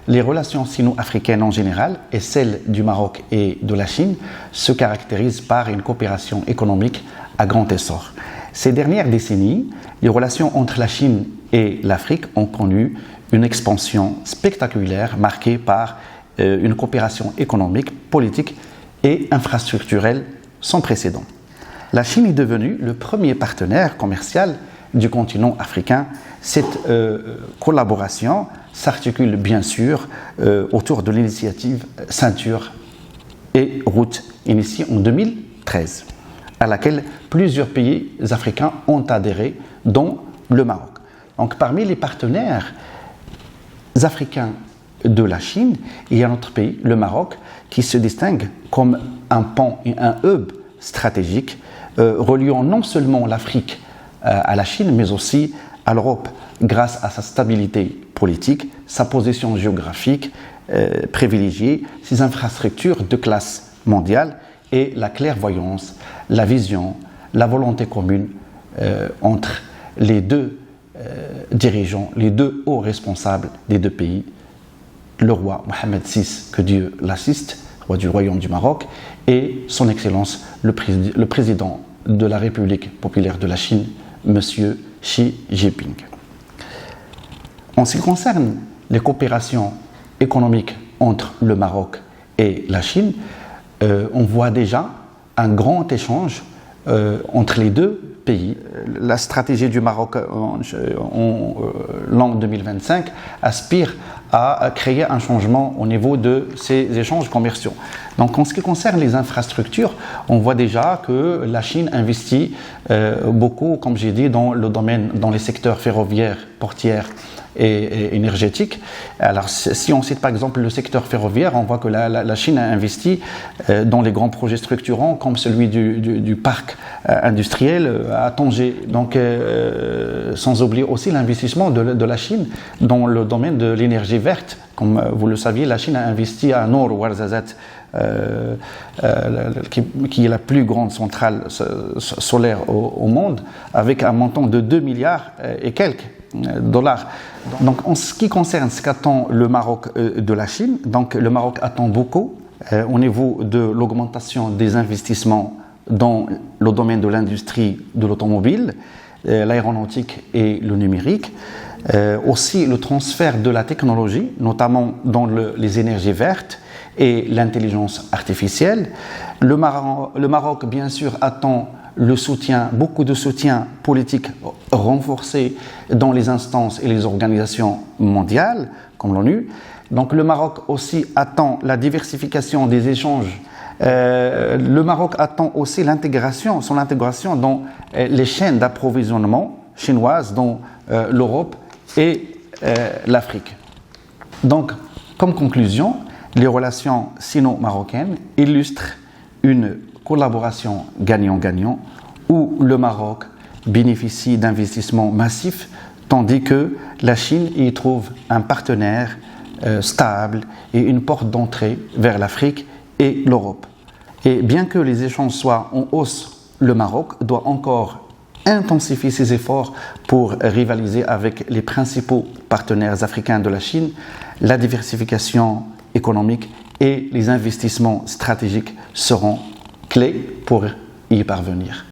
les relations sino-africaines en général et celles du Maroc et de la Chine se caractérisent par une coopération économique à grand essor. Ces dernières décennies, les relations entre la Chine et l'Afrique ont connu une expansion spectaculaire marquée par une coopération économique, politique et infrastructurelle sans précédent. La Chine est devenue le premier partenaire commercial du continent africain. Cette collaboration s'articule bien sûr autour de l'initiative Ceinture et Route initiée en 2013, à laquelle plusieurs pays africains ont adhéré, dont le Maroc. Donc, parmi les partenaires africains de la Chine, il y a notre pays, le Maroc, qui se distingue comme un pont et un hub stratégique reliant non seulement l'Afrique à la Chine, mais aussi à l'Europe, grâce à sa stabilité politique, sa position géographique privilégiée, ses infrastructures de classe mondiale et la clairvoyance, la vision, la volonté commune entre les deux dirigeants, les deux hauts responsables des deux pays, le roi Mohamed VI, que Dieu l'assiste, roi du Royaume du Maroc, et son Excellence, le président de la République populaire de la Chine, M. Xi Jinping. En ce qui concerne les coopérations économiques entre le Maroc et la Chine, on voit déjà un grand échange entre les deux pays. La stratégie du Maroc en l'an 2025 aspire à créer un changement au niveau de ces échanges commerciaux. Donc, en ce qui concerne les infrastructures, on voit déjà que la Chine investit beaucoup, comme j'ai dit, dans le domaine, dans les secteurs ferroviaires, portières et énergétiques. Alors, si on cite par exemple le secteur ferroviaire, on voit que la Chine a investi dans les grands projets structurants comme celui du parc industriel à Tanger. Donc, sans oublier aussi l'investissement de la Chine dans le domaine de l'énergie verte. Comme vous le saviez, la Chine a investi à Noor Ouarzazate, qui est la plus grande centrale solaire au monde, avec un montant de 2 milliards et quelques dollars. Donc, en ce qui concerne ce qu'attend le Maroc de la Chine, donc le Maroc attend beaucoup au niveau de l'augmentation des investissements dans le domaine de l'industrie de l'automobile, l'aéronautique et le numérique. Aussi le transfert de la technologie, notamment dans les énergies vertes et l'intelligence artificielle. Le Maroc, bien sûr, attend le soutien, beaucoup de soutien politique renforcé dans les instances et les organisations mondiales, comme l'ONU. Donc le Maroc aussi attend la diversification des échanges. Le Maroc attend aussi son intégration dans les chaînes d'approvisionnement chinoises, dont l'Europe et l'Afrique. Donc, comme conclusion, les relations sino-marocaines illustrent une collaboration gagnant-gagnant où le Maroc bénéficie d'investissements massifs tandis que la Chine y trouve un partenaire stable et une porte d'entrée vers l'Afrique et l'Europe. Et bien que les échanges soient en hausse, le Maroc doit encore intensifier ses efforts pour rivaliser avec les principaux partenaires africains de la Chine. La diversification économique et les investissements stratégiques seront clés pour y parvenir.